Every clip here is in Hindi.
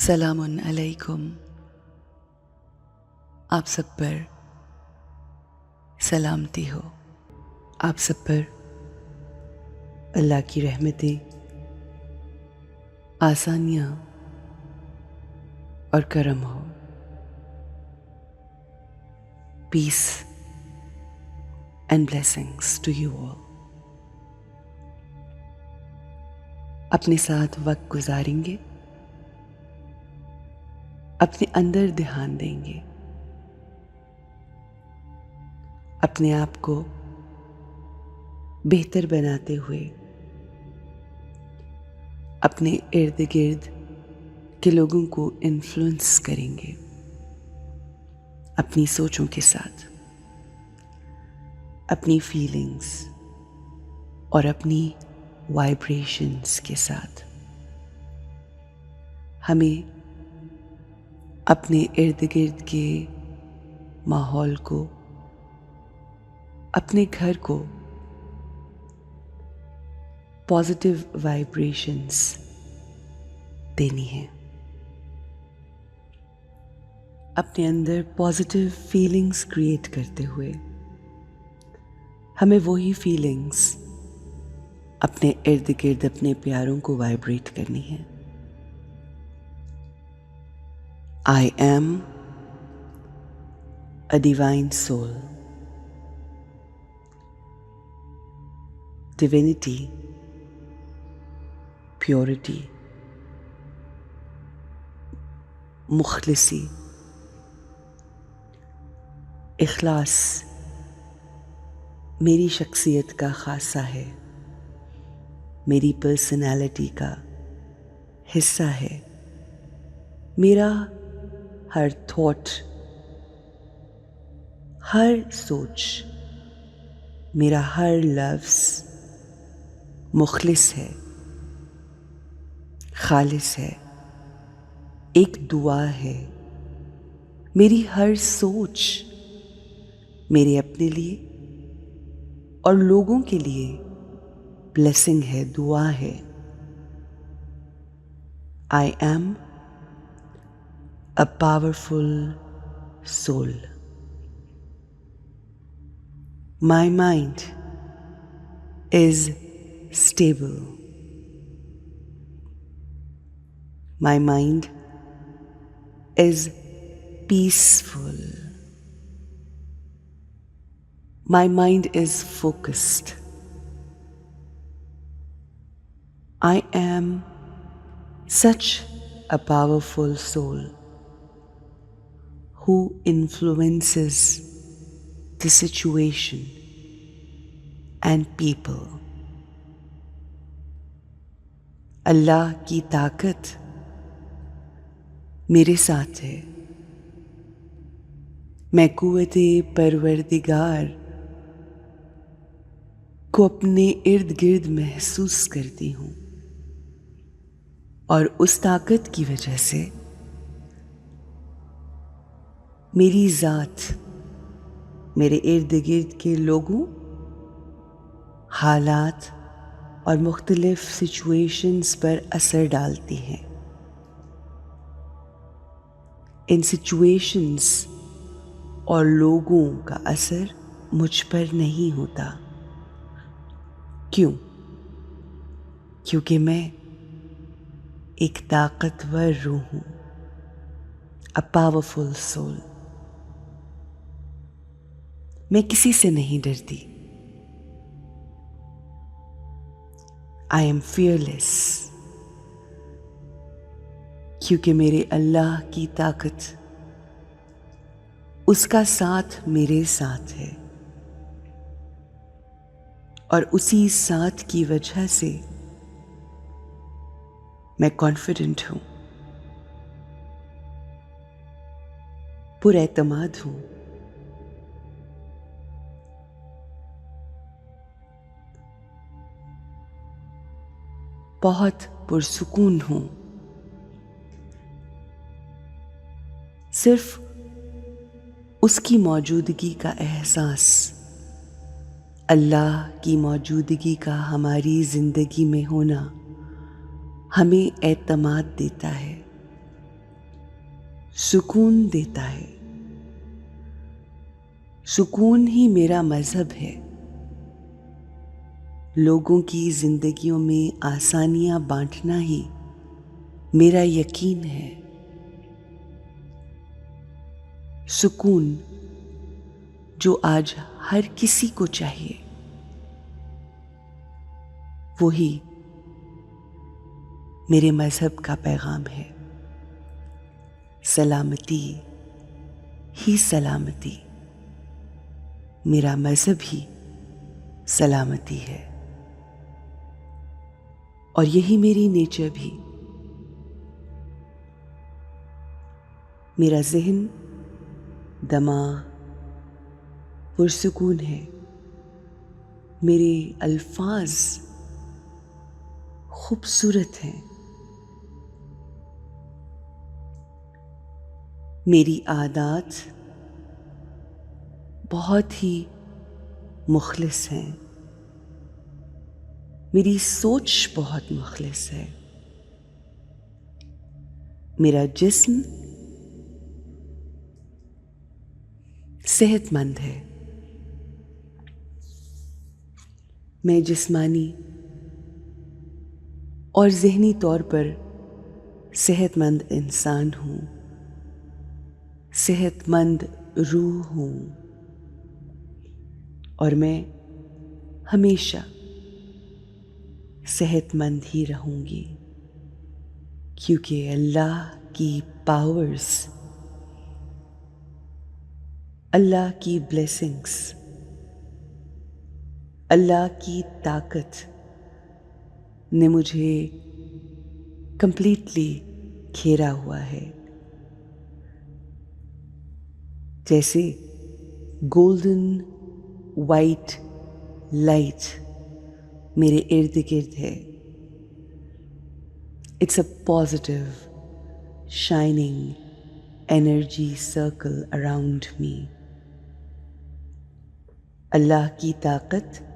सलामुन अलैकुम। आप सब पर सलामती हो। आप सब पर अल्लाह की रहमतें, आसानियाँ और करम हो। Peace and blessings to you all. अपने साथ वक्त गुजारेंगे, अपने अंदर ध्यान देंगे, अपने आप को बेहतर बनाते हुए अपने इर्द गिर्द के लोगों को इन्फ्लुएंस करेंगे अपनी सोचों के साथ, अपनी फीलिंग्स और अपनी वाइब्रेशंस के साथ। हमें अपने इर्द गिर्द के माहौल को, अपने घर को पॉजिटिव वाइब्रेशंस देनी है। अपने अंदर पॉजिटिव फीलिंग्स क्रिएट करते हुए हमें वही फीलिंग्स अपने इर्द गिर्द अपने प्यारों को वाइब्रेट करनी है। I am a divine soul. Divinity, purity, मुखलिसी, इखलास मेरी शख्सियत का खासा है, मेरी पर्सनैलिटी का हिस्सा है। मेरा हर थॉट, हर सोच, मेरा हर लफ्ज़ मुखलिस है, खालिस है, एक दुआ है। मेरी हर सोच मेरे अपने लिए और लोगों के लिए ब्लेसिंग है, दुआ है। I am a powerful soul. My mind is stable. My mind is peaceful. My mind is focused. I am such a powerful soul who influences the situation and people. अल्लाह की ताकत मेरे साथ है। मैं कुव्वते परवरदिगार को अपने इर्द गिर्द महसूस करती हूँ और उस ताकत की वजह से मेरी ज़ात मेरे इर्द गिर्द के लोगों, हालात और मुख्तलिफ सिचुएशंस पर असर डालती हैं। इन सिचुएशंस और लोगों का असर मुझ पर नहीं होता। क्यों? क्योंकि मैं एक ताकतवर रूह हूँ, अ पावरफुल सोल। मैं किसी से नहीं डरती। आई एम फियरलेस, क्योंकि मेरे अल्लाह की ताकत, उसका साथ मेरे साथ है और उसी साथ की वजह से मैं कॉन्फिडेंट हूँ, पुरएतमाद हूँ। बहुत पुरसुकून हूँ। सिर्फ उसकी मौजूदगी का एहसास, अल्लाह की मौजूदगी का हमारी ज़िंदगी में होना हमें एतमाद देता है। सुकून देता है। सुकून ही मेरा मजहब है। लोगों की जिंदगियों में आसानियां बांटना ही मेरा यकीन है। सुकून जो आज हर किसी को चाहिए, वही मेरे मजहब का पैगाम है। सलामती ही सलामती, मेरा मजहब ही सलामती है। और यही मेरी नेचर भी। मेरा ज़हन, दिमाग पुरसुकून है। मेरे अल्फाज खूबसूरत हैं। मेरी आदत बहुत ही मुखलिस हैं। मेरी सोच बहुत मुखलिस है। मेरा जिस्म सेहतमंद है। मैं जिस्मानी और ज़हनी तौर पर सेहतमंद इंसान हूँ, सेहतमंद रूह हूँ। और मैं हमेशा सेहतमंद ही रहूँगी, क्योंकि अल्लाह की पावर्स, अल्लाह की ब्लेसिंग्स, अल्लाह की ताकत ने मुझे कंप्लीटली घेरा हुआ है। जैसे गोल्डन वाइट लाइट मेरे इर्द गिर्द है। It's a positive shining energy circle around me. Allah की ताकत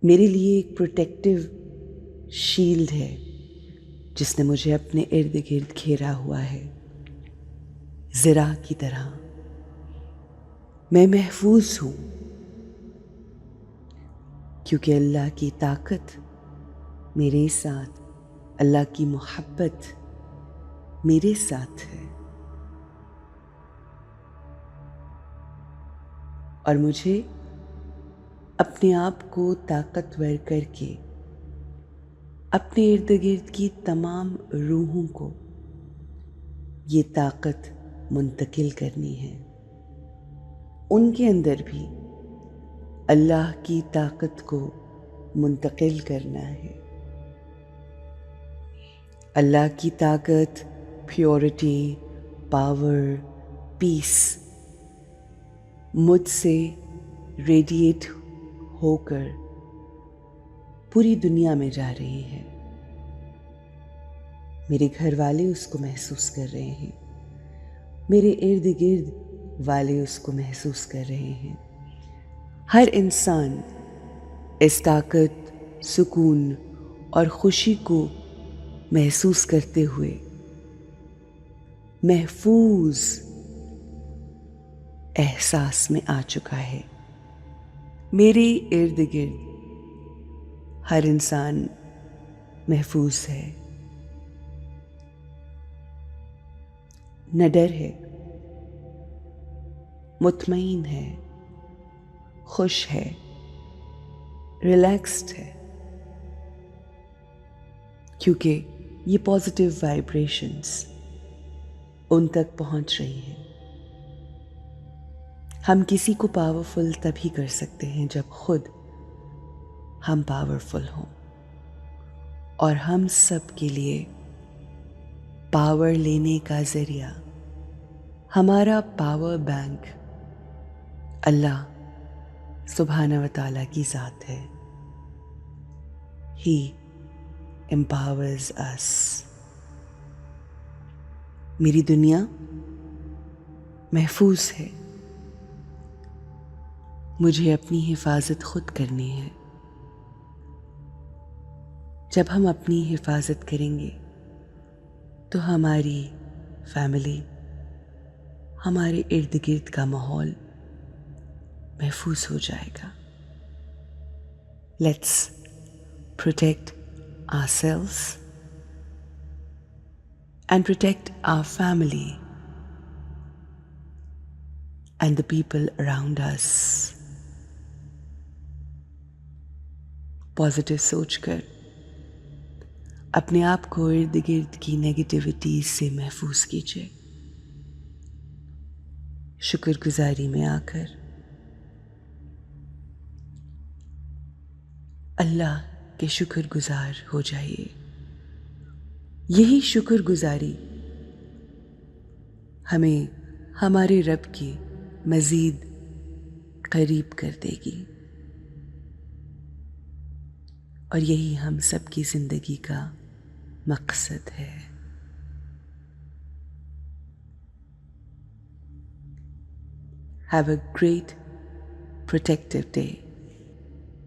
मेरे लिए एक प्रोटेक्टिव शील्ड है, जिसने मुझे अपने इर्द गिर्द घेरा हुआ है। ज़रा की तरह मैं महफूज हूँ, क्योंकि अल्लाह की ताकत मेरे साथ, अल्लाह की मोहब्बत मेरे साथ है। और मुझे अपने आप को ताकतवर करके अपने इर्द गिर्द की तमाम रूहों को ये ताकत मुंतकिल करनी है। उनके अंदर भी अल्लाह की ताकत को मुंतकिल करना है। अल्लाह की ताकत, प्योरिटी, पावर, पीस मुझसे रेडिएट होकर पूरी दुनिया में जा रही है। मेरे घर वाले उसको महसूस कर रहे हैं। मेरे इर्द गिर्द वाले उसको महसूस कर रहे हैं। हर इंसान इस ताकत, सुकून और खुशी को महसूस करते हुए महफूज एहसास में आ चुका है। मेरे इर्द गिर्द हर इंसान महफूज है। न डर है, मुतमईन है, खुश है, रिलैक्स्ड है, क्योंकि ये पॉजिटिव वाइब्रेशंस उन तक पहुंच रही हैं। हम किसी को पावरफुल तभी कर सकते हैं जब खुद हम पावरफुल हों। और हम सब के लिए पावर लेने का जरिया हमारा पावर बैंक अल्लाह सुब्हाना व तआला की ज़ात है। ही एम्पावर्स अस। मेरी दुनिया महफूज है। मुझे अपनी हिफाजत खुद करनी है। जब हम अपनी हिफाजत करेंगे तो हमारी फैमिली, हमारे इर्द गिर्द का माहौल महफूज हो जाएगा। Let's protect ourselves and protect our family and the people around us। Positive सोचकर अपने आप को इर्द गिर्द की नेगेटिविटी से महफूज कीजिए। शुक्रगुजारी में आकर अल्लाह के शुक्रगुजार हो जाइए। यही शुक्रगुजारी हमें हमारे रब की मज़ीद करीब कर देगी और यही हम सबकी ज़िंदगी का मकसद है। Have a great protective day.